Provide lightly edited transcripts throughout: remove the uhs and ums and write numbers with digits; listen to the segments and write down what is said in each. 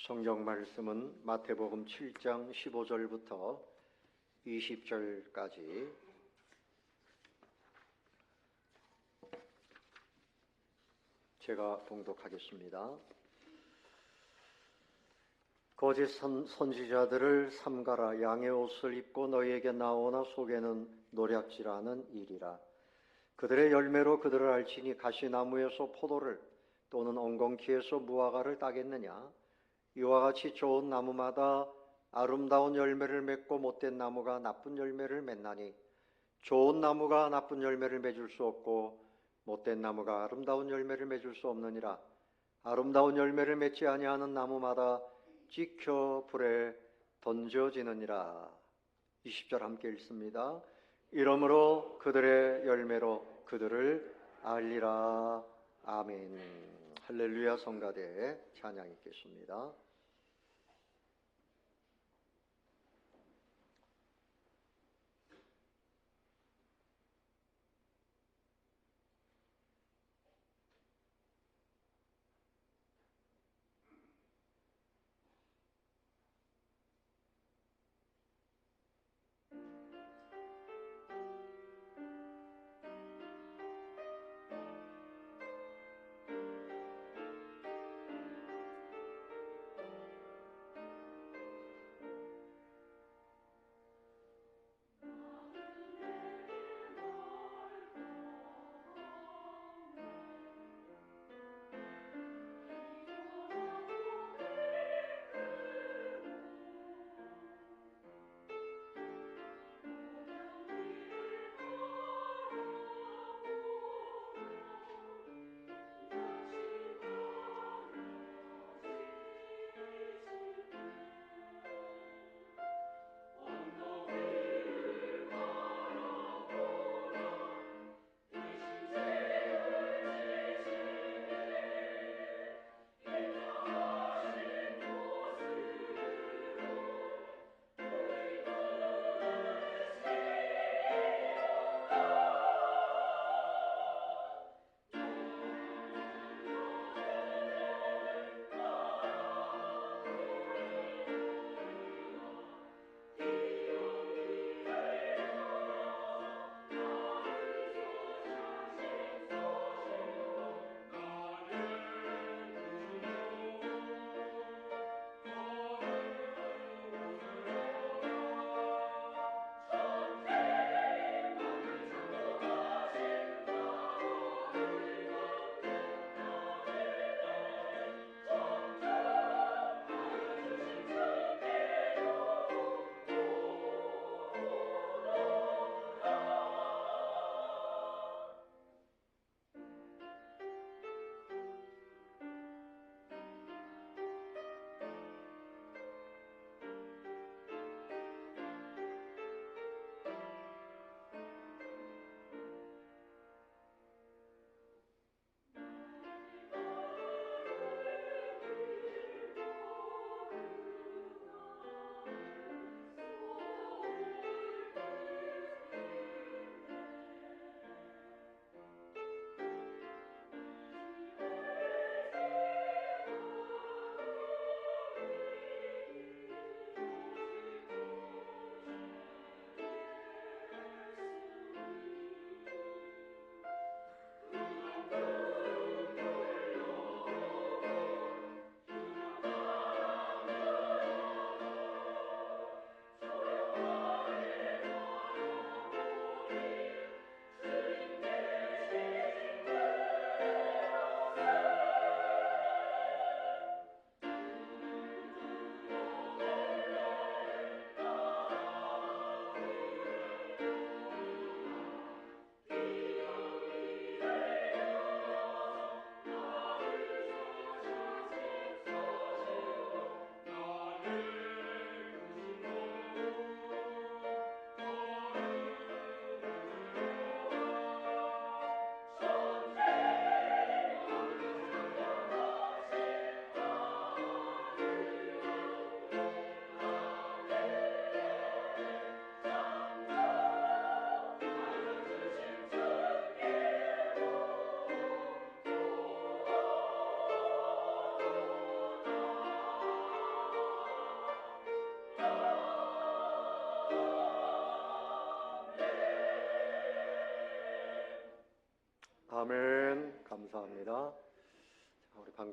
성경 말씀은 마태복음 7장 15절부터 20절까지 제가 봉독하겠습니다. 거짓 선지자들을 삼가라. 양의 옷을 입고 너희에게 나오나 속에는 노략질하는 일이라. 그들의 열매로 그들을 알지니 가시나무에서 포도를 또는 엉겅퀴에서 무화과를 따겠느냐. 이와 같이 좋은 나무마다 아름다운 열매를 맺고 못된 나무가 나쁜 열매를 맺나니 좋은 나무가 나쁜 열매를 맺을 수 없고 못된 나무가 아름다운 열매를 맺을 수 없느니라. 아름다운 열매를 맺지 아니하는 나무마다 찍혀 불에 던져지느니라. 20절 함께 읽습니다. 이러므로 그들의 열매로 그들을 알리라. 아멘. 할렐루야. 성가대 찬양 있겠습니다.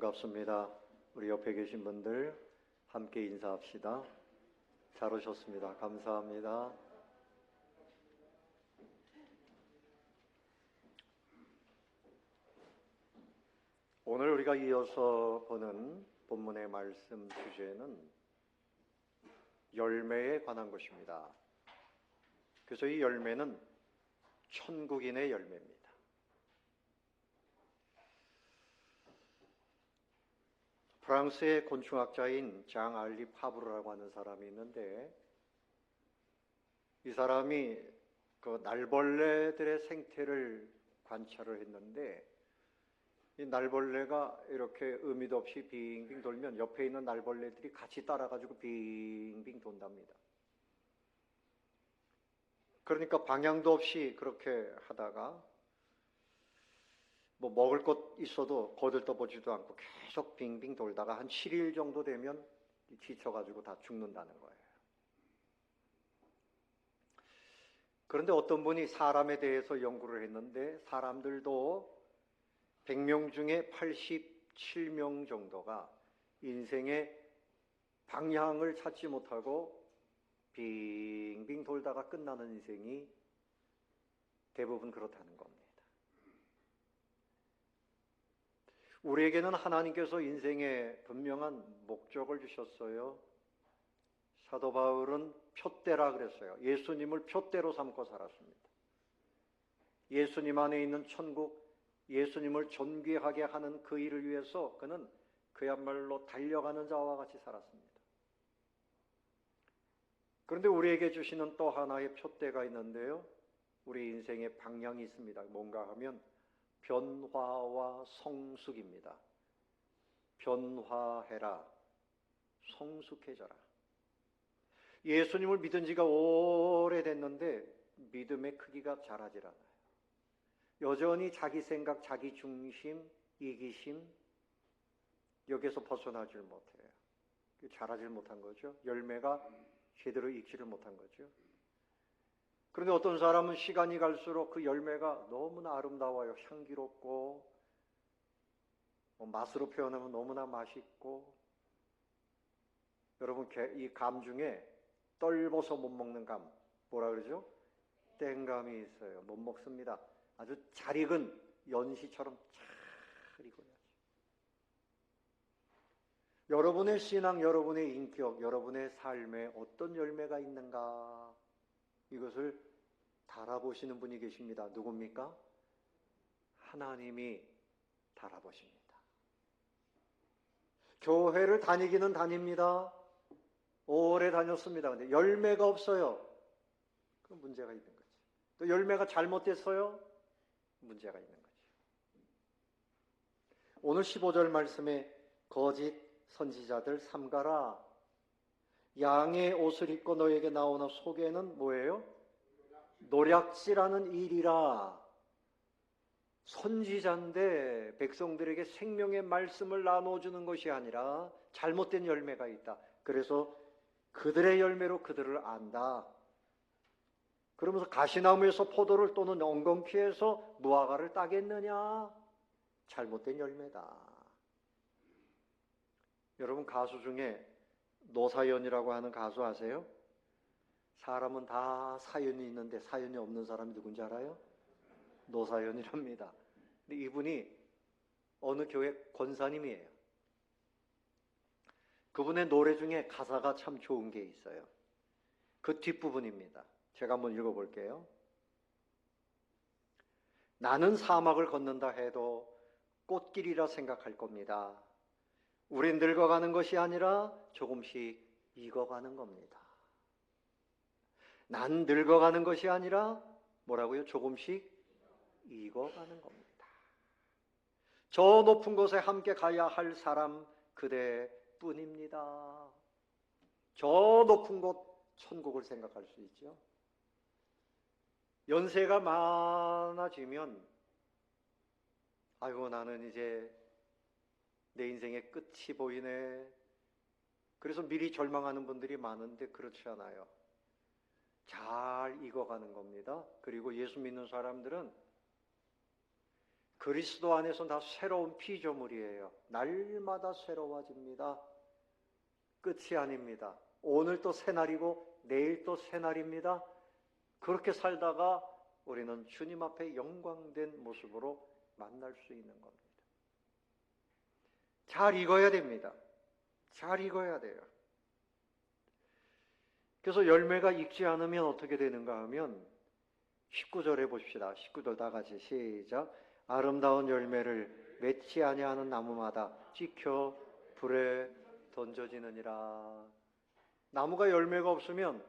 반갑습니다. 우리 옆에 계신 분들 함께 인사합시다. 잘 오셨습니다. 감사합니다. 오늘 우리가 이어서 보는 본문의 말씀 주제는 열매에 관한 것입니다. 그래서 이 열매는 천국인의 열매입니다. 프랑스의 곤충학자인 장 알리 파브르라고 하는 사람이 있는데, 이 사람이 그 날벌레들의 생태를 관찰을 했는데, 이 날벌레가 이렇게 의미도 없이 빙빙 돌면 옆에 있는 날벌레들이 같이 따라가지고 빙빙 돈답니다. 그러니까 방향도 없이 그렇게 하다가 뭐 먹을 것 있어도 거들떠보지도 않고 계속 빙빙 돌다가 한 7일 정도 되면 지쳐가지고 다 죽는다는 거예요. 그런데 어떤 분이 사람에 대해서 연구를 했는데, 사람들도 100명 중에 87명 정도가 인생의 방향을 찾지 못하고 빙빙 돌다가 끝나는 인생이 대부분 그렇다는 겁니다. 우리에게는 하나님께서 인생에 분명한 목적을 주셨어요. 사도 바울은 표대라 그랬어요. 예수님을 표대로 삼고 살았습니다. 예수님 안에 있는 천국, 예수님을 존귀하게 하는 그 일을 위해서 그는 그야말로 달려가는 자와 같이 살았습니다. 그런데 우리에게 주시는 또 하나의 표대가 있는데요, 우리 인생의 방향이 있습니다. 뭔가 하면 변화와 성숙입니다. 변화해라, 성숙해져라. 예수님을 믿은 지가 오래됐는데 믿음의 크기가 자라질 않아요. 여전히 자기 생각, 자기 중심, 이기심, 여기에서 벗어나질 못해요. 자라질 못한 거죠. 열매가 제대로 익지를 못한 거죠. 그런데 어떤 사람은 시간이 갈수록 그 열매가 너무나 아름다워요. 향기롭고, 맛으로 표현하면 너무나 맛있고. 여러분, 이 감 중에 떫어서 못 먹는 감, 뭐라 그러죠? 땡감이 있어요. 못 먹습니다. 아주 잘 익은 연시처럼 잘 익어야죠. 여러분의 신앙, 여러분의 인격, 여러분의 삶에 어떤 열매가 있는가, 이것을 달아보시는 분이 계십니다. 누굽니까? 하나님이 달아보십니다. 교회를 다니기는 다닙니다. 오래 다녔습니다. 근데 열매가 없어요. 그 문제가 있는 거죠. 또 열매가 잘못됐어요. 문제가 있는 거죠. 오늘 15절 말씀에 거짓 선지자들 삼가라. 양의 옷을 입고 너에게 나오나 속에는 뭐예요? 노략질하는 일이라. 선지자인데 백성들에게 생명의 말씀을 나눠주는 것이 아니라 잘못된 열매가 있다. 그래서 그들의 열매로 그들을 안다. 그러면서 가시나무에서 포도를 또는 엉겅퀴에서 무화과를 따겠느냐? 잘못된 열매다. 여러분, 가수 중에 노사연이라고 하는 가수 아세요? 사람은 다 사연이 있는데 사연이 없는 사람이 누군지 알아요? 노사연이랍니다. 근데 이분이 어느 교회 권사님이에요. 그분의 노래 중에 가사가 참 좋은 게 있어요. 그 뒷부분입니다. 제가 한번 읽어볼게요. 나는 사막을 걷는다 해도 꽃길이라 생각할 겁니다. 우린 늙어가는 것이 아니라 조금씩 익어가는 겁니다. 난 늙어가는 것이 아니라 뭐라고요? 조금씩 익어가는 겁니다. 저 높은 곳에 함께 가야 할 사람 그대뿐입니다. 저 높은 곳 천국을 생각할 수 있죠. 연세가 많아지면 아이고 나는 이제 내 인생의 끝이 보이네. 그래서 미리 절망하는 분들이 많은데 그렇지 않아요. 잘 익어가는 겁니다. 그리고 예수 믿는 사람들은 그리스도 안에서 다 새로운 피조물이에요. 날마다 새로워집니다. 끝이 아닙니다. 오늘 또 새날이고 내일 또 새날입니다. 그렇게 살다가 우리는 주님 앞에 영광된 모습으로 만날 수 있는 겁니다. 잘 익어야 됩니다. 잘 익어야 돼요. 그래서 열매가 익지 않으면 어떻게 되는가 하면 19절에 봅시다. 19절 다 같이 시작. 아름다운 열매를 맺지 아니하는 나무마다 찍혀 불에 던져지느니라. 나무가 열매가 없으면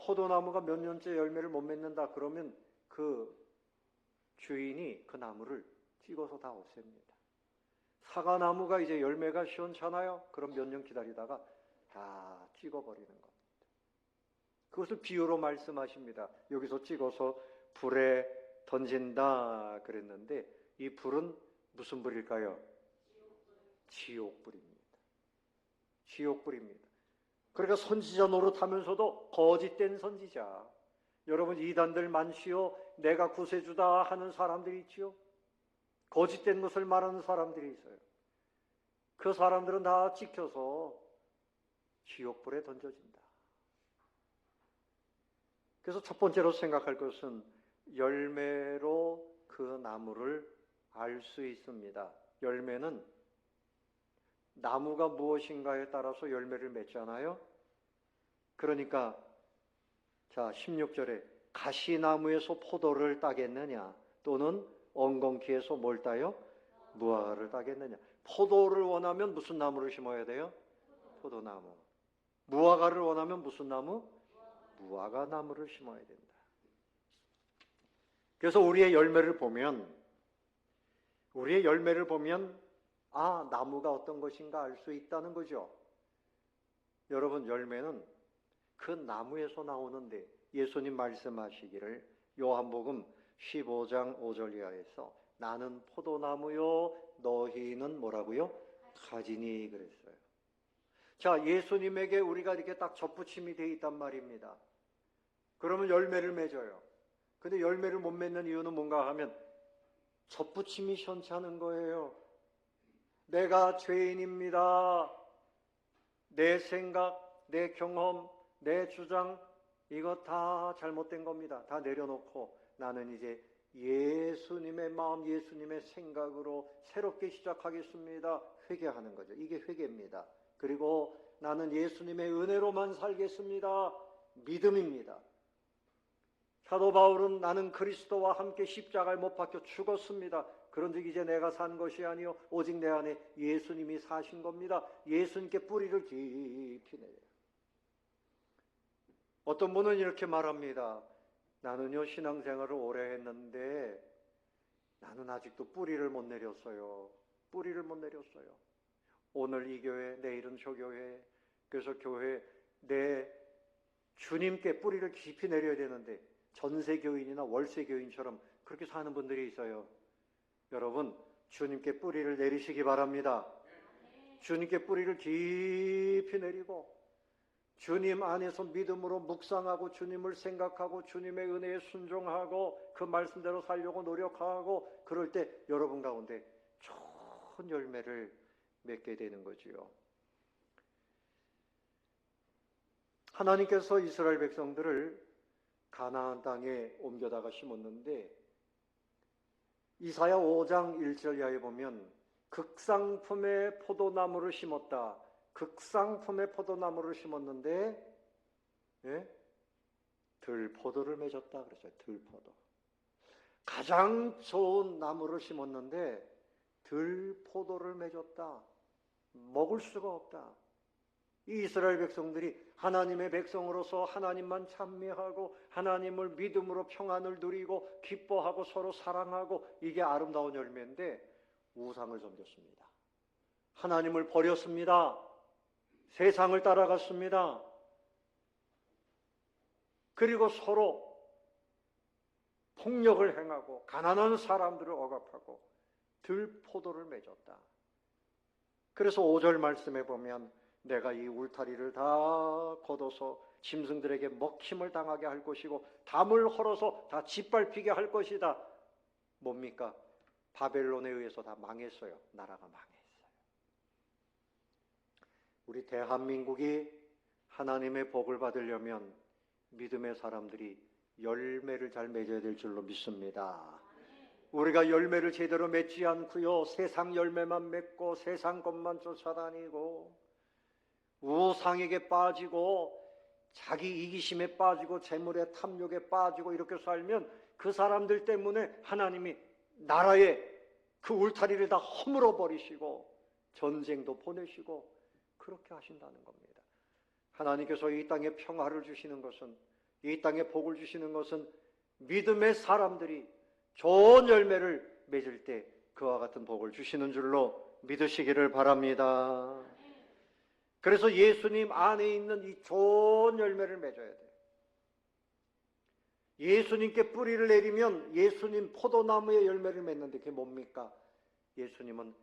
포도나무가 몇 년째 열매를 못 맺는다 그러면 그 주인이 그 나무를 찍어서 다 없앱니다. 사과나무가 이제 열매가 시원찮아요? 그럼 몇 년 기다리다가 다 찍어버리는 겁니다. 그것을 비유로 말씀하십니다. 여기서 찍어서 불에 던진다 그랬는데 이 불은 무슨 불일까요? 지옥불입니다. 지옥불입니다. 그러니까 선지자 노릇하면서도 거짓된 선지자. 여러분 이단들 많지요. 내가 구세주다 하는 사람들이 있지요. 거짓된 것을 말하는 사람들이 있어요. 그 사람들은 다 찍혀서 지옥불에 던져진다. 그래서 첫 번째로 생각할 것은 열매로 그 나무를 알 수 있습니다. 열매는 나무가 무엇인가에 따라서 열매를 맺잖아요. 그러니까 자 16절에 가시나무에서 포도를 따겠느냐 또는 엉겅퀴에서 뭘 따요? 무화과를 따겠느냐. 포도를 원하면 무슨 나무를 심어야 돼요? 포도나무. 무화과를 원하면 무슨 나무? 무화과 나무를 심어야 된다. 그래서 우리의 열매를 보면 나무가 어떤 것인가 알 수 있다는 거죠. 여러분 열매는 그 나무에서 나오는데 예수님 말씀하시기를 요한복음 15장 5절 이하에서 나는 포도나무요 너희는 뭐라고요? 가지니 그랬어요. 자, 예수님에게 우리가 이렇게 딱 접붙임이 되어 있단 말입니다. 그러면 열매를 맺어요. 근데 열매를 못 맺는 이유는 뭔가 하면 접붙임이 시원찮은 거예요. 내가 죄인입니다. 내 생각, 내 경험, 내 주장 이거 다 잘못된 겁니다. 다 내려놓고 나는 이제 예수님의 마음, 예수님의 생각으로 새롭게 시작하겠습니다. 회개하는 거죠. 이게 회개입니다. 그리고 나는 예수님의 은혜로만 살겠습니다. 믿음입니다. 사도 바울은 나는 그리스도와 함께 십자가에 못 박혀 죽었습니다. 그런즉 이제 내가 산 것이 아니요 오직 내 안에 예수님이 사신 겁니다. 예수님께 뿌리를 깊이 내려요. 어떤 분은 이렇게 말합니다. 나는요 신앙생활을 오래 했는데 나는 아직도 뿌리를 못 내렸어요. 뿌리를 못 내렸어요. 오늘 이 교회, 내일은 저 교회. 그래서 교회 내 주님께 뿌리를 깊이 내려야 되는데 전세교인이나 월세교인처럼 그렇게 사는 분들이 있어요. 여러분 주님께 뿌리를 내리시기 바랍니다. 주님께 뿌리를 깊이 내리고 주님 안에서 믿음으로 묵상하고 주님을 생각하고 주님의 은혜에 순종하고 그 말씀대로 살려고 노력하고 그럴 때 여러분 가운데 좋은 열매를 맺게 되는 거지요. 하나님께서 이스라엘 백성들을 가나안 땅에 옮겨다가 심었는데 이사야 5장 1절 이하에 보면 극상품의 포도나무를 심었다. 극상품의 포도나무를 심었는데 들포도를 맺었다 그랬어요. 들포도. 가장 좋은 나무를 심었는데 들포도를 맺었다. 먹을 수가 없다. 이 이스라엘 백성들이 하나님의 백성으로서 하나님만 찬미하고 하나님을 믿음으로 평안을 누리고 기뻐하고 서로 사랑하고 이게 아름다운 열매인데 우상을 섬겼습니다. 하나님을 버렸습니다. 세상을 따라갔습니다. 그리고 서로 폭력을 행하고 가난한 사람들을 억압하고 들포도를 맺었다. 그래서 5절 말씀에 보면 내가 이 울타리를 다 걷어서 짐승들에게 먹힘을 당하게 할 것이고 담을 헐어서 다 짓밟히게 할 것이다. 뭡니까? 바벨론에 의해서 다 망했어요. 나라가 망했어요. 우리 대한민국이 하나님의 복을 받으려면 믿음의 사람들이 열매를 잘 맺어야 될 줄로 믿습니다. 우리가 열매를 제대로 맺지 않고요, 세상 열매만 맺고 세상 것만 쫓아다니고 우상에게 빠지고 자기 이기심에 빠지고 재물의 탐욕에 빠지고 이렇게 살면 그 사람들 때문에 하나님이 나라의 그 울타리를 다 허물어 버리시고 전쟁도 보내시고 그렇게 하신다는 겁니다. 하나님께서 이 땅에 평화를 주시는 것은, 이 땅에 복을 주시는 것은 믿음의 사람들이 좋은 열매를 맺을 때 그와 같은 복을 주시는 줄로 믿으시기를 바랍니다. 그래서 예수님 안에 있는 이 좋은 열매를 맺어야 돼요. 예수님께 뿌리를 내리면 예수님 포도나무의 열매를 맺는데 그게 뭡니까? 예수님은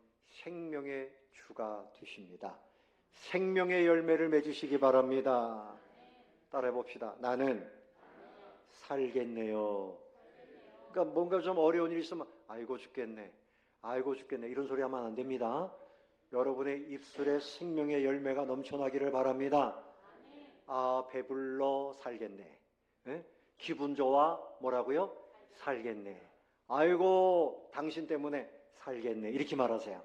생명의 주가 되십니다. 생명의 열매를 맺으시기 바랍니다. 따라해 봅시다. 나는 살겠네요. 그러니까 뭔가 좀 어려운 일이 있으면 아이고 죽겠네, 아이고 죽겠네 이런 소리 하면 안 됩니다. 여러분의 입술에 생명의 열매가 넘쳐나기를 바랍니다. 아, 배불러 살겠네. 예? 기분 좋아 뭐라고요? 살겠네. 아이고 당신 때문에 살겠네 이렇게 말하세요.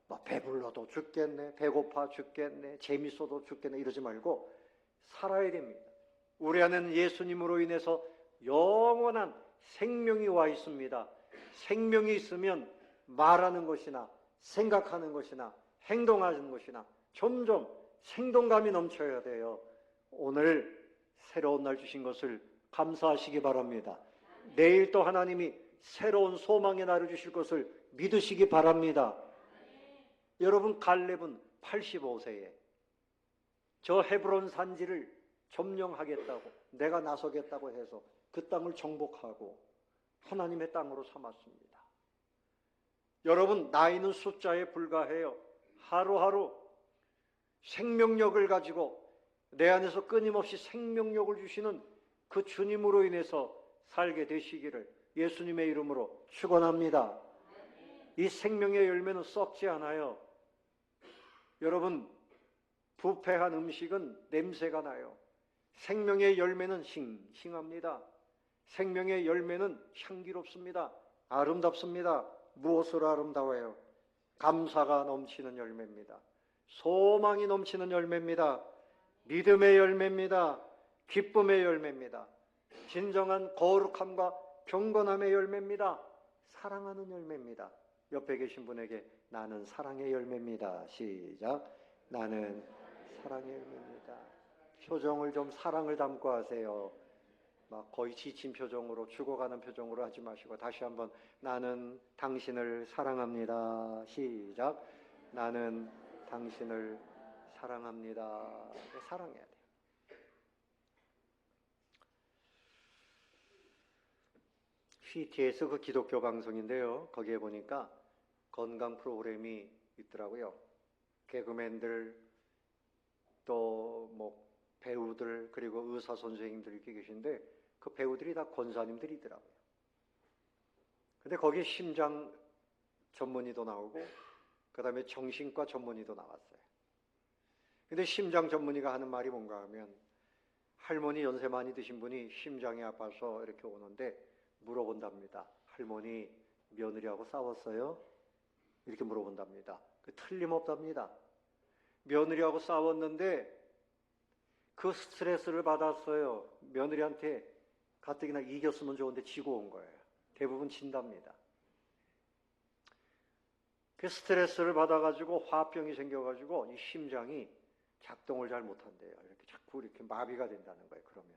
뭐 배불러도 죽겠네, 배고파 죽겠네, 재밌어도 죽겠네 이러지 말고 살아야 됩니다. 우리 안에는 예수님으로 인해서 영원한 생명이 와 있습니다. 생명이 있으면 말하는 것이나 생각하는 것이나 행동하는 것이나 점점 생동감이 넘쳐야 돼요. 오늘 새로운 날 주신 것을 감사하시기 바랍니다. 내일 또 하나님이 새로운 소망의 날을 주실 것을 믿으시기 바랍니다. 여러분, 갈렙은 85세에 저 헤브론 산지를 점령하겠다고, 내가 나서겠다고 해서 그 땅을 정복하고 하나님의 땅으로 삼았습니다. 여러분, 나이는 숫자에 불과해요. 하루하루 생명력을 가지고 내 안에서 끊임없이 생명력을 주시는 그 주님으로 인해서 살게 되시기를 예수님의 이름으로 축원합니다. 이 생명의 열매는 썩지 않아요. 여러분, 부패한 음식은 냄새가 나요. 생명의 열매는 싱싱합니다. 생명의 열매는 향기롭습니다. 아름답습니다. 무엇으로 아름다워요? 감사가 넘치는 열매입니다. 소망이 넘치는 열매입니다. 믿음의 열매입니다. 기쁨의 열매입니다. 진정한 거룩함과 경건함의 열매입니다. 사랑하는 열매입니다. 옆에 계신 분에게 나는 사랑의 열매입니다. 시작. 나는 사랑의 열매입니다. 표정을 좀 사랑을 담고 하세요. 막 거의 지친 표정으로, 죽어가는 표정으로 하지 마시고 다시 한번 나는 당신을 사랑합니다. 시작. 나는 당신을 사랑합니다. 사랑해야 돼요. CTS 그 기독교 방송인데요. 거기에 보니까 건강 프로그램이 있더라고요. 개그맨들 또 뭐 배우들 그리고 의사 선생님들이 이렇게 계신데 그 배우들이 다 권사님들이더라고요. 근데 거기에 심장 전문의도 나오고 그 다음에 정신과 전문의도 나왔어요. 근데 심장 전문의가 하는 말이 뭔가 하면 할머니 연세 많이 드신 분이 심장이 아파서 이렇게 오는데 물어본답니다. 할머니 며느리하고 싸웠어요? 이렇게 물어본답니다. 그 틀림없답니다. 며느리하고 싸웠는데 그 스트레스를 받았어요. 며느리한테 가뜩이나 이겼으면 좋은데 지고 온 거예요. 대부분 진답니다. 그 스트레스를 받아가지고 화병이 생겨가지고 이 심장이 작동을 잘 못한대요. 이렇게 자꾸 이렇게 마비가 된다는 거예요. 그러면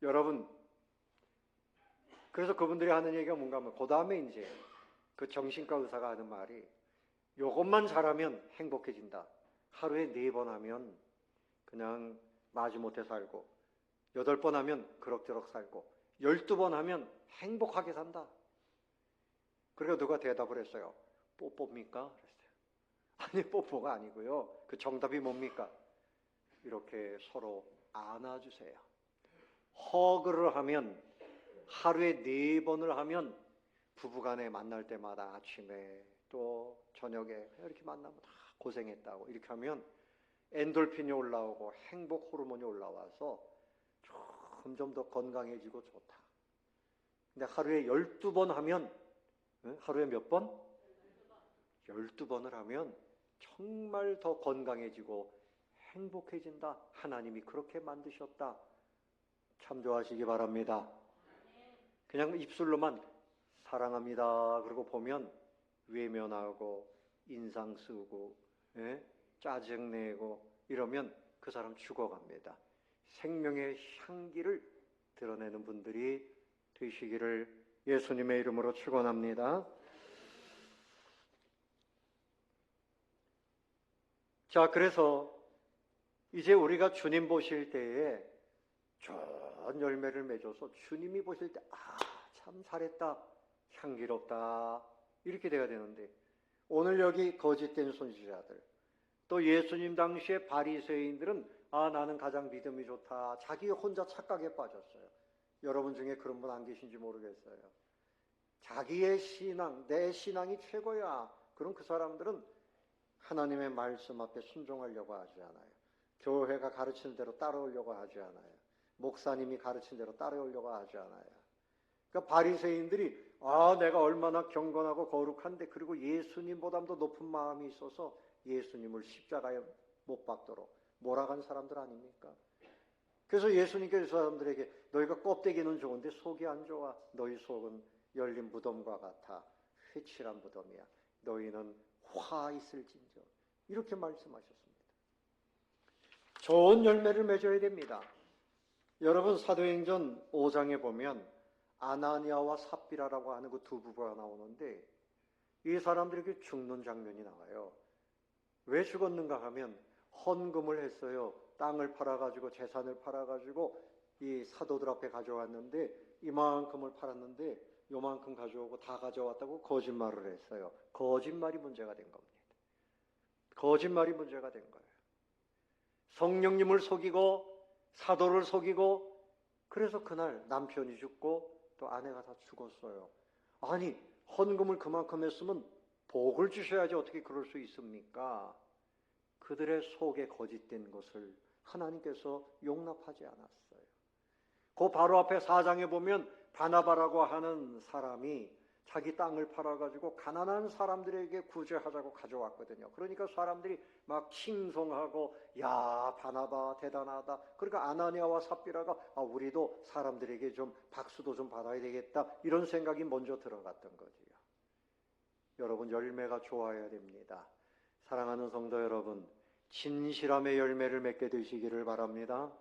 여러분, 그래서 그분들이 하는 얘기가 뭔가 하면 그 다음에 이제 그 정신과 의사가 하는 말이 요것만 잘하면 행복해진다. 하루에 4번 하면 그냥 마지못해 살고 8번 하면 그럭저럭 살고 12번 하면 행복하게 산다. 그러니까 누가 대답을 했어요. 뽀뽀입니까? 그랬어요. 아니, 뽀뽀가 아니고요. 그 정답이 뭡니까? 이렇게 서로 안아주세요. 허그를 하면 하루에 4번을 하면 부부간에 만날 때마다 아침에 또 저녁에 이렇게 만나면 다 고생했다고 이렇게 하면 엔돌핀이 올라오고 행복 호르몬이 올라와서 점점 더 건강해지고 좋다. 근데 하루에 12번 하면, 하루에 몇 번? 12번을 하면 정말 더 건강해지고 행복해진다. 하나님이 그렇게 만드셨다. 참조하시기 바랍니다. 그냥 입술로만 사랑합니다 그러고 보면 외면하고 인상 쓰고 짜증내고 이러면 그 사람 죽어갑니다. 생명의 향기를 드러내는 분들이 되시기를 예수님의 이름으로 축원합니다. 자, 그래서 이제 우리가 주님 보실 때에 좋은 열매를 맺어서 주님이 보실 때 참 잘했다, 향기롭다 이렇게 돼야 되는데 오늘 여기 거짓된 선지자들 또 예수님 당시의 바리새인들은 나는 가장 믿음이 좋다, 자기 혼자 착각에 빠졌어요. 여러분 중에 그런 분 안 계신지 모르겠어요. 자기의 신앙, 내 신앙이 최고야. 그럼 그 사람들은 하나님의 말씀 앞에 순종하려고 하지 않아요. 교회가 가르치는 대로 따라오려고 하지 않아요. 목사님이 가르친 대로 따라오려고 하지 않아요. 그러니까 바리새인들이 내가 얼마나 경건하고 거룩한데 그리고 예수님보다도 높은 마음이 있어서 예수님을 십자가에 못 박도록 몰아간 사람들 아닙니까? 그래서 예수님께서 사람들에게 너희가 껍데기는 좋은데 속이 안 좋아. 너희 속은 열린 무덤과 같아. 회칠한 무덤이야. 너희는 화 있을진저. 이렇게 말씀하셨습니다. 좋은 열매를 맺어야 됩니다. 여러분 사도행전 5장에 보면 아나니아와 삽비라라고 하는 그 두 부부가 나오는데 이 사람들에게 죽는 장면이 나와요. 왜 죽었는가 하면 헌금을 했어요. 땅을 팔아가지고 재산을 팔아가지고 이 사도들 앞에 가져왔는데 이만큼을 팔았는데 요만큼 가져오고 다 가져왔다고 거짓말을 했어요. 거짓말이 문제가 된 겁니다. 거짓말이 문제가 된 거예요. 성령님을 속이고 사도를 속이고 그래서 그날 남편이 죽고 또 아내가 다 죽었어요. 아니 헌금을 그만큼 했으면 복을 주셔야지 어떻게 그럴 수 있습니까? 그들의 속에 거짓된 것을 하나님께서 용납하지 않았어요. 그 바로 앞에 4장에 보면 바나바라고 하는 사람이 자기 땅을 팔아가지고 가난한 사람들에게 구제하자고 가져왔거든요. 그러니까 사람들이 막 칭송하고 야 바나바 대단하다. 그러니까 아나니아와 삽비라가 우리도 사람들에게 좀 박수도 좀 받아야 되겠다 이런 생각이 먼저 들어갔던 거지요. 여러분 열매가 좋아야 됩니다. 사랑하는 성도 여러분, 진실함의 열매를 맺게 되시기를 바랍니다.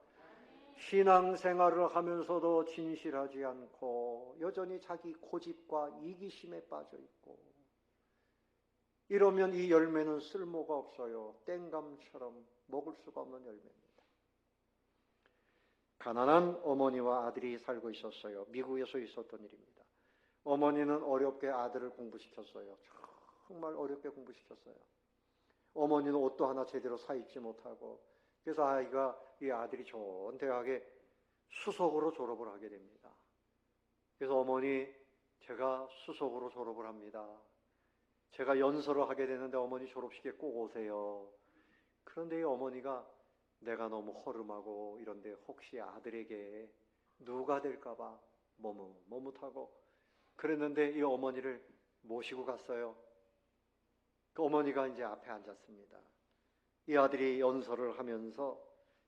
신앙생활을 하면서도 진실하지 않고 여전히 자기 고집과 이기심에 빠져 있고 이러면 이 열매는 쓸모가 없어요. 땡감처럼 먹을 수가 없는 열매입니다. 가난한 어머니와 아들이 살고 있었어요. 미국에서 있었던 일입니다. 어머니는 어렵게 아들을 공부시켰어요. 정말 어렵게 공부시켰어요. 어머니는 옷도 하나 제대로 사 입지 못하고 그래서 이 아들이 좋은 대학에 수석으로 졸업을 하게 됩니다. 그래서 어머니 제가 수석으로 졸업을 합니다. 제가 연설을 하게 되는데 어머니 졸업식에 꼭 오세요. 그런데 이 어머니가 내가 너무 허름하고 이런데 혹시 아들에게 누가 될까 봐 머뭇하고 그랬는데 이 어머니를 모시고 갔어요. 그 어머니가 이제 앞에 앉았습니다. 이 아들이 연설을 하면서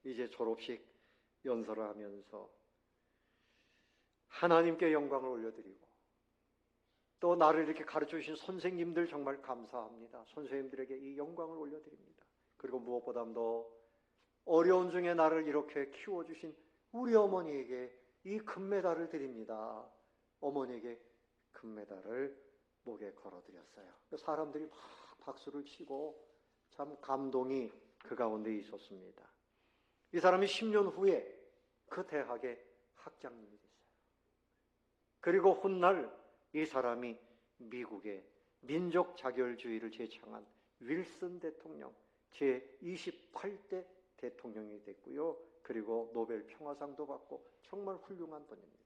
이제 졸업식 연설을 하면서 하나님께 영광을 올려드리고 또 나를 이렇게 가르쳐 주신 선생님들 정말 감사합니다. 선생님들에게 이 영광을 올려드립니다. 그리고 무엇보다도 어려운 중에 나를 이렇게 키워주신 우리 어머니에게 이 금메달을 드립니다. 어머니에게 금메달을 목에 걸어드렸어요. 사람들이 막 박수를 치고 참 감동이 그 가운데 있었습니다. 이 사람이 10년 후에 그 대학의 학장님이 됐어요. 그리고 훗날 이 사람이 미국의 민족 자결주의를 제창한 윌슨 대통령 제28대 대통령이 됐고요. 그리고 노벨 평화상도 받고 정말 훌륭한 분입니다.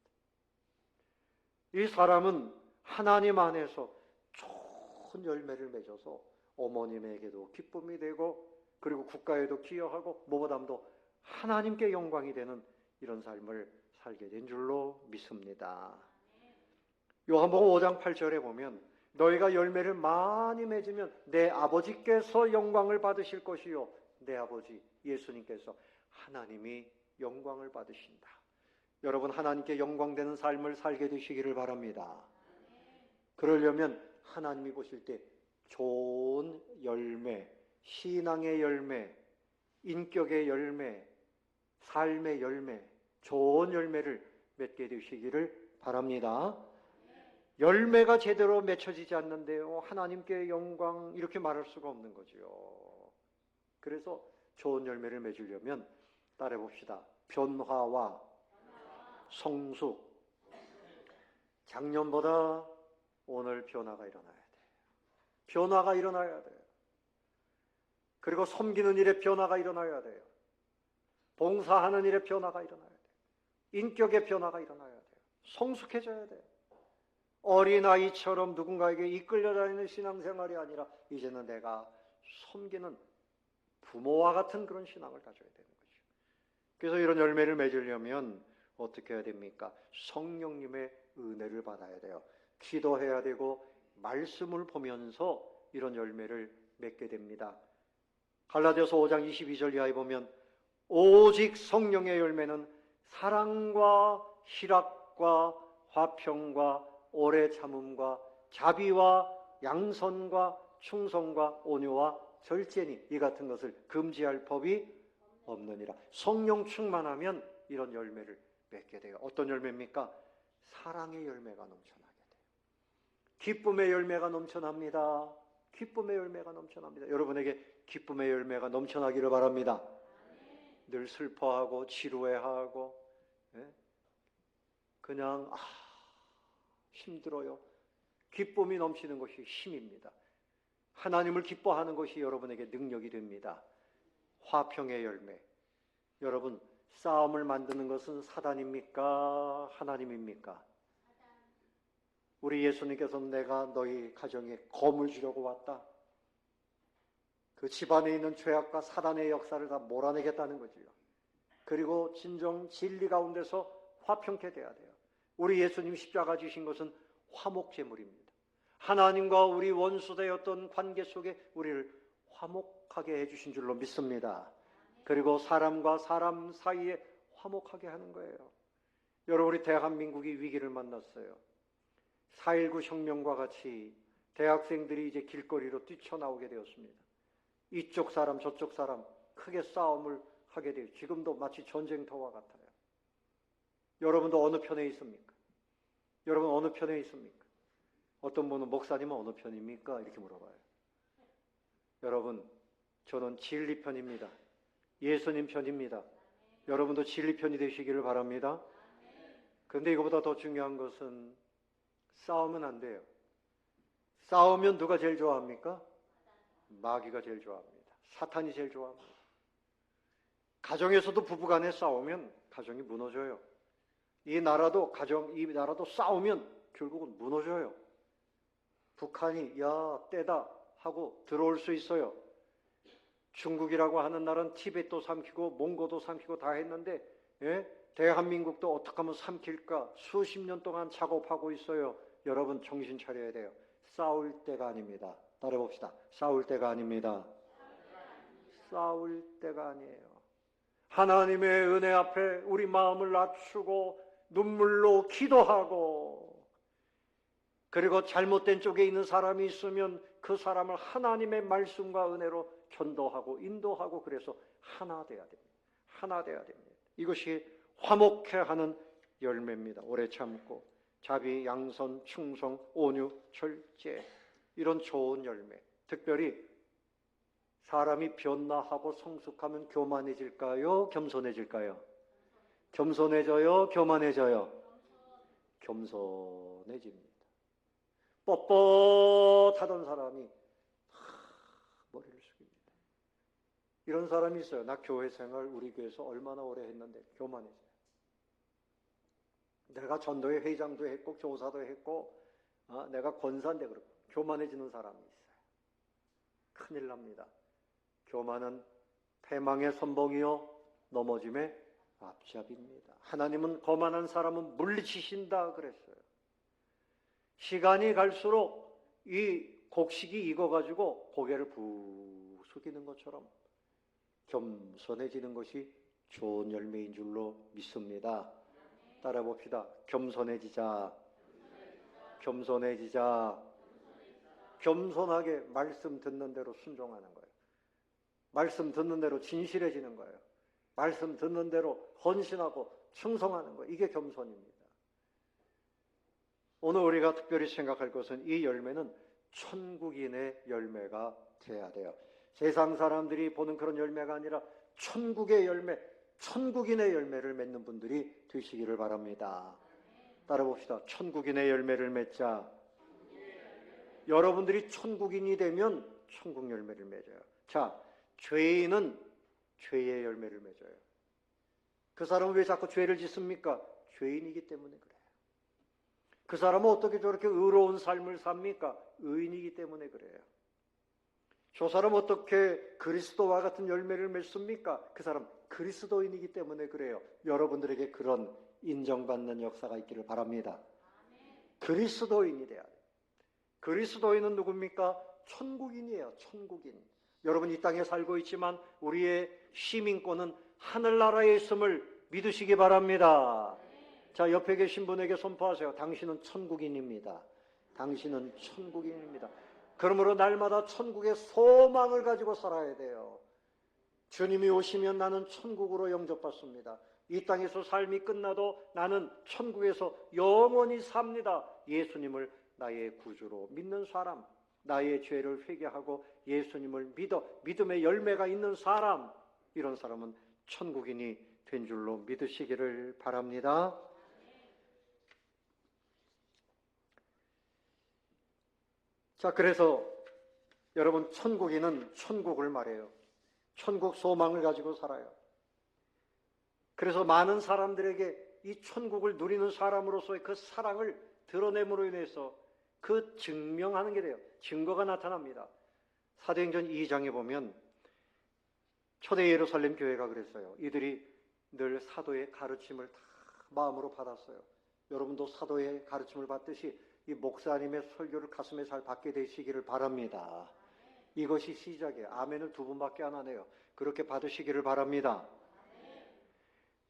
이 사람은 하나님 안에서 좋은 열매를 맺어서 어머님에게도 기쁨이 되고 그리고 국가에도 기여하고 무엇보다도 하나님께 영광이 되는 이런 삶을 살게 된 줄로 믿습니다. 요한복음 5장 8절에 보면 너희가 열매를 많이 맺으면 내 아버지께서 영광을 받으실 것이요 내 아버지 예수님께서 하나님이 영광을 받으신다. 여러분 하나님께 영광되는 삶을 살게 되시기를 바랍니다. 그러려면 하나님이 보실 때 좋은 열매, 신앙의 열매, 인격의 열매, 삶의 열매, 좋은 열매를 맺게 되시기를 바랍니다. 열매가 제대로 맺혀지지 않는데요, 하나님께 영광 이렇게 말할 수가 없는 거죠. 그래서 좋은 열매를 맺으려면 따라해 봅시다. 변화와 성숙. 작년보다 오늘 변화가 일어나야 돼요. 변화가 일어나야 돼요. 그리고 섬기는 일에 변화가 일어나야 돼요. 봉사하는 일에 변화가 일어나야 돼요. 인격의 변화가 일어나야 돼요. 성숙해져야 돼요. 어린아이처럼 누군가에게 이끌려 다니는 신앙생활이 아니라 이제는 내가 섬기는 부모와 같은 그런 신앙을 가져야 되는 거죠. 그래서 이런 열매를 맺으려면 어떻게 해야 됩니까? 성령님의 은혜를 받아야 돼요. 기도해야 되고 말씀을 보면서 이런 열매를 맺게 됩니다. 갈라디아서 5장 22절 이하에 보면 오직 성령의 열매는 사랑과 희락과 화평과 오래 참음과 자비와 양선과 충성과 온유와 절제니 이 같은 것을 금지할 법이 없느니라. 성령 충만하면 이런 열매를 맺게 돼요. 어떤 열매입니까? 사랑의 열매가 넘쳐나게 돼요. 기쁨의 열매가 넘쳐납니다. 기쁨의 열매가 넘쳐납니다. 여러분에게 기쁨의 열매가 넘쳐나기를 바랍니다. 늘 슬퍼하고 지루해하고 그냥 힘들어요. 기쁨이 넘치는 것이 힘입니다. 하나님을 기뻐하는 것이 여러분에게 능력이 됩니다. 화평의 열매. 여러분 싸움을 만드는 것은 사단입니까? 하나님입니까? 우리 예수님께서는 내가 너희 가정에 검을 주려고 왔다. 그 집안에 있는 죄악과 사단의 역사를 다 몰아내겠다는 거지요. 그리고 진정 진리 가운데서 화평케 돼야 돼요. 우리 예수님 십자가 지신 것은 화목제물입니다. 하나님과 우리 원수되었던 관계 속에 우리를 화목하게 해주신 줄로 믿습니다. 그리고 사람과 사람 사이에 화목하게 하는 거예요. 여러분 우리 대한민국이 위기를 만났어요. 4.19 혁명과 같이 대학생들이 이제 길거리로 뛰쳐나오게 되었습니다. 이쪽 사람 저쪽 사람 크게 싸움을 하게 돼요. 지금도 마치 전쟁터와 같아요. 여러분도 어느 편에 있습니까? 여러분 어느 편에 있습니까? 어떤 분은 목사님은 어느 편입니까? 이렇게 물어봐요. 여러분 저는 진리 편입니다. 예수님 편입니다. 여러분도 진리 편이 되시기를 바랍니다. 그런데 이거보다 더 중요한 것은 싸우면 안 돼요. 싸우면 누가 제일 좋아합니까? 마귀가 제일 좋아합니다. 사탄이 제일 좋아합니다. 가정에서도 부부간에 싸우면 가정이 무너져요. 이 나라도 싸우면 결국은 무너져요. 북한이 야 때다 하고 들어올 수 있어요. 중국이라고 하는 나라는 티벳도 삼키고 몽고도 삼키고 다 했는데 대한민국도 어떻게 하면 삼킬까 수십 년 동안 작업하고 있어요. 여러분 정신 차려야 돼요. 싸울 때가 아닙니다. 따라해봅시다. 싸울 때가 아닙니다. 싸울 때가 아니에요. 하나님의 은혜 앞에 우리 마음을 낮추고 눈물로 기도하고 그리고 잘못된 쪽에 있는 사람이 있으면 그 사람을 하나님의 말씀과 은혜로 전도하고 인도하고 그래서 하나 돼야 됩니다. 하나 돼야 됩니다. 이것이 화목해 하는 열매입니다. 오래 참고 자비, 양선, 충성, 온유, 절제 이런 좋은 열매. 특별히 사람이 변화하고 성숙하면 교만해질까요? 겸손해질까요? 겸손해져요? 교만해져요? 겸손해집니다. 뻣뻣하던 사람이 머리를 숙입니다. 이런 사람이 있어요. 나 교회 생활 우리 교회에서 얼마나 오래 했는데 교만해져요. 내가 전도회 회장도 했고 교사도 했고 내가 권사인데 그렇고 교만해지는 사람이 있어요. 큰일 납니다. 교만은 패망의 선봉이요 넘어짐의 앞잡이입니다. 하나님은 거만한 사람은 물리치신다 그랬어요. 시간이 갈수록 이 곡식이 익어가지고 고개를 푹 숙이는 것처럼 겸손해지는 것이 좋은 열매인 줄로 믿습니다. 따라 봅시다. 겸손해지자. 겸손해지자. 겸손하게 말씀 듣는 대로 순종하는 거예요. 말씀 듣는 대로 진실해지는 거예요. 말씀 듣는 대로 헌신하고 충성하는 거예요. 이게 겸손입니다. 오늘 우리가 특별히 생각할 것은 이 열매는 천국인의 열매가 돼야 돼요. 세상 사람들이 보는 그런 열매가 아니라 천국의 열매, 천국인의 열매를 맺는 분들이 되시기를 바랍니다. 따라 봅시다. 천국인의 열매를 맺자. 여러분들이 천국인이 되면 천국 열매를 맺어요. 자, 죄인은 죄의 열매를 맺어요. 그 사람은 왜 자꾸 죄를 짓습니까? 죄인이기 때문에 그래요. 그 사람은 어떻게 저렇게 의로운 삶을 삽니까? 의인이기 때문에 그래요. 저 사람은 어떻게 그리스도와 같은 열매를 맺습니까? 그 사람 그리스도인이기 때문에 그래요. 여러분들에게 그런 인정받는 역사가 있기를 바랍니다. 그리스도인이 돼야 돼요. 그리스도인은 누굽니까? 천국인이에요. 천국인. 여러분 이 땅에 살고 있지만 우리의 시민권은 하늘나라에 있음을 믿으시기 바랍니다. 자, 옆에 계신 분에게 선포하세요. 당신은 천국인입니다. 당신은 천국인입니다. 그러므로 날마다 천국의 소망을 가지고 살아야 돼요. 주님이 오시면 나는 천국으로 영접받습니다. 이 땅에서 삶이 끝나도 나는 천국에서 영원히 삽니다. 예수님을 나의 구주로 믿는 사람, 나의 죄를 회개하고 예수님을 믿음의 열매가 있는 사람, 이런 사람은 천국인이 된 줄로 믿으시기를 바랍니다. 자, 그래서 여러분 천국인은 천국을 말해요. 천국 소망을 가지고 살아요. 그래서 많은 사람들에게 이 천국을 누리는 사람으로서의 그 사랑을 드러냄으로 인해서 그 증명하는 게 돼요. 증거가 나타납니다. 사도행전 2장에 보면 초대 예루살렘 교회가 그랬어요. 이들이 늘 사도의 가르침을 다 마음으로 받았어요. 여러분도 사도의 가르침을 받듯이 이 목사님의 설교를 가슴에 잘 받게 되시기를 바랍니다. 이것이 시작이에요. 아멘을 2번밖에 안 하네요. 그렇게 받으시기를 바랍니다.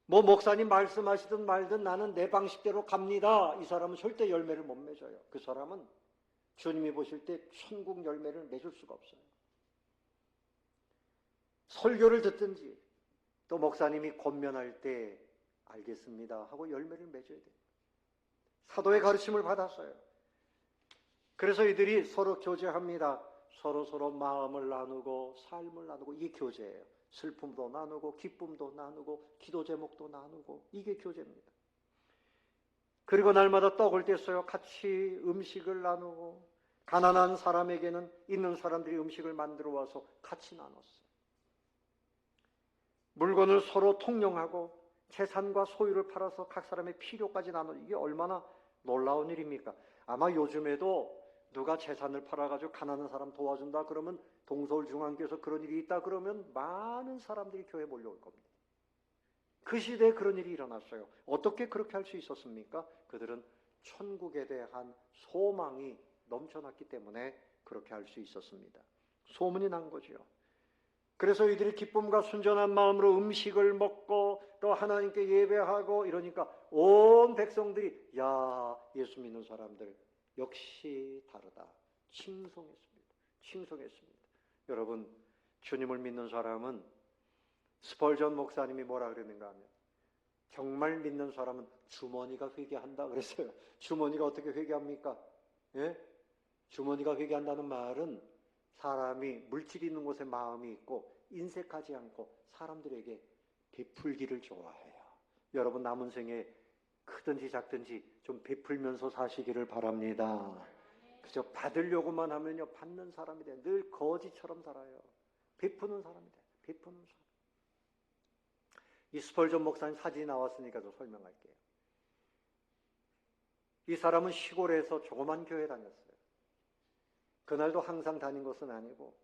뭐 목사님 말씀하시든 말든 나는 내 방식대로 갑니다. 이 사람은 절대 열매를 못 맺어요. 그 사람은 주님이 보실 때 천국 열매를 맺을 수가 없어요. 설교를 듣든지 또 목사님이 권면할 때 알겠습니다 하고 열매를 맺어야 돼요. 사도의 가르침을 받았어요. 그래서 이들이 서로 교제합니다. 서로 마음을 나누고 삶을 나누고 이게 교제예요. 슬픔도 나누고 기쁨도 나누고 기도 제목도 나누고 이게 교제입니다. 그리고 날마다 떡을 뗐어요. 같이 음식을 나누고 가난한 사람에게는 있는 사람들이 음식을 만들어 와서 같이 나눴어요. 물건을 서로 통용하고 재산과 소유를 팔아서 각 사람의 필요까지 나누는 이게 얼마나 놀라운 일입니까? 아마 요즘에도 누가 재산을 팔아가지고 가난한 사람 도와준다 그러면 동서울중앙교회에서 그런 일이 있다 그러면 많은 사람들이 교회에 몰려올 겁니다. 그 시대에 그런 일이 일어났어요. 어떻게 그렇게 할 수 있었습니까? 그들은 천국에 대한 소망이 넘쳐났기 때문에 그렇게 할 수 있었습니다. 소문이 난 거죠. 그래서 이들이 기쁨과 순전한 마음으로 음식을 먹고 또 하나님께 예배하고 이러니까 온 백성들이 야, 예수 믿는 사람들 역시 다르다. 칭송했습니다. 칭송했습니다. 여러분, 주님을 믿는 사람은 스펄전 목사님이 뭐라 그랬는가 하면 정말 믿는 사람은 주머니가 회개한다 그랬어요. 주머니가 어떻게 회개합니까? 예? 주머니가 회개한다는 말은 사람이 물질이 있는 곳에 마음이 있고 인색하지 않고 사람들에게 베풀기를 좋아해요. 여러분 남은 생에 크든지 작든지 좀 베풀면서 사시기를 바랍니다. 그저 받으려고만 하면요 받는 사람이 돼요. 늘 거지처럼 살아요. 베푸는 사람이 돼요. 베푸는 사람. 이 스펄전 목사님 사진이 나왔으니까 좀 설명할게요. 이 사람은 시골에서 조그만 교회 다녔어요. 그날도 항상 다닌 것은 아니고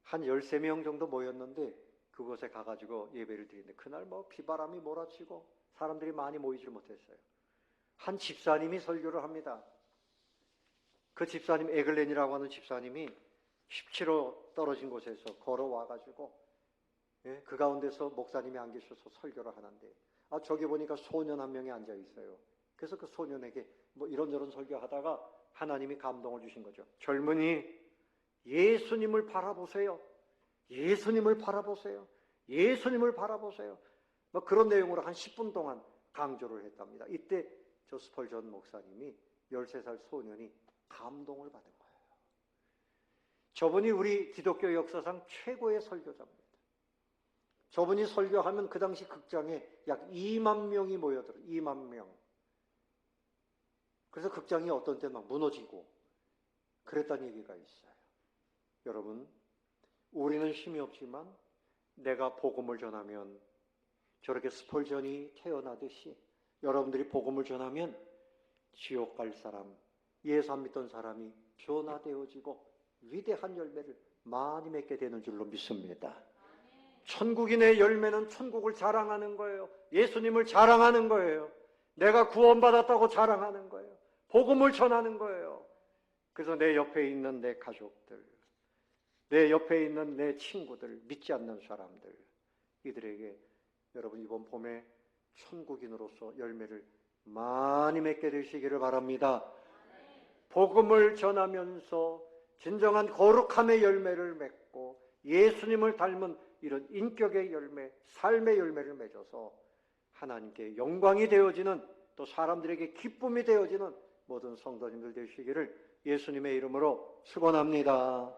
한 13명 정도 모였는데 그곳에 가가지고 예배를 드리는데 그날 비바람이 몰아치고 사람들이 많이 모이질 못했어요. 한 집사님이 설교를 합니다. 그 집사님, 에글렌이라고 하는 집사님이 10km 떨어진 곳에서 걸어와가지고 그 가운데서 목사님이 안 계셔서 설교를 하는데 저기 보니까 소년 한 명이 앉아 있어요. 그래서 그 소년에게 이런저런 설교하다가 하나님이 감동을 주신 거죠. 젊은이, 예수님을 바라보세요. 예수님을 바라보세요. 예수님을 바라보세요. 그런 내용으로 한 10분 동안 강조를 했답니다. 이때 저 스펄전 목사님이 13살 소년이 감동을 받은 거예요. 저분이 우리 기독교 역사상 최고의 설교자입니다. 저분이 설교하면 그 당시 극장에 약 2만 명이 모여들어요. 2만 명. 그래서 극장이 어떤 때 막 무너지고 그랬다는 얘기가 있어요. 여러분, 우리는 힘이 없지만 내가 복음을 전하면 저렇게 스펄전이 태어나듯이 여러분들이 복음을 전하면 지옥 갈 사람, 예수 안 믿던 사람이 변화되어지고 위대한 열매를 많이 맺게 되는 줄로 믿습니다. 천국인의 열매는 천국을 자랑하는 거예요. 예수님을 자랑하는 거예요. 내가 구원받았다고 자랑하는 거예요. 복음을 전하는 거예요. 그래서 내 옆에 있는 내 가족들, 내 옆에 있는 내 친구들, 믿지 않는 사람들, 이들에게 여러분 이번 봄에 천국인으로서 열매를 많이 맺게 되시기를 바랍니다. 복음을 전하면서 진정한 거룩함의 열매를 맺고 예수님을 닮은 이런 인격의 열매, 삶의 열매를 맺어서 하나님께 영광이 되어지는, 또 사람들에게 기쁨이 되어지는 모든 성도님들 되시기를 예수님의 이름으로 축원합니다.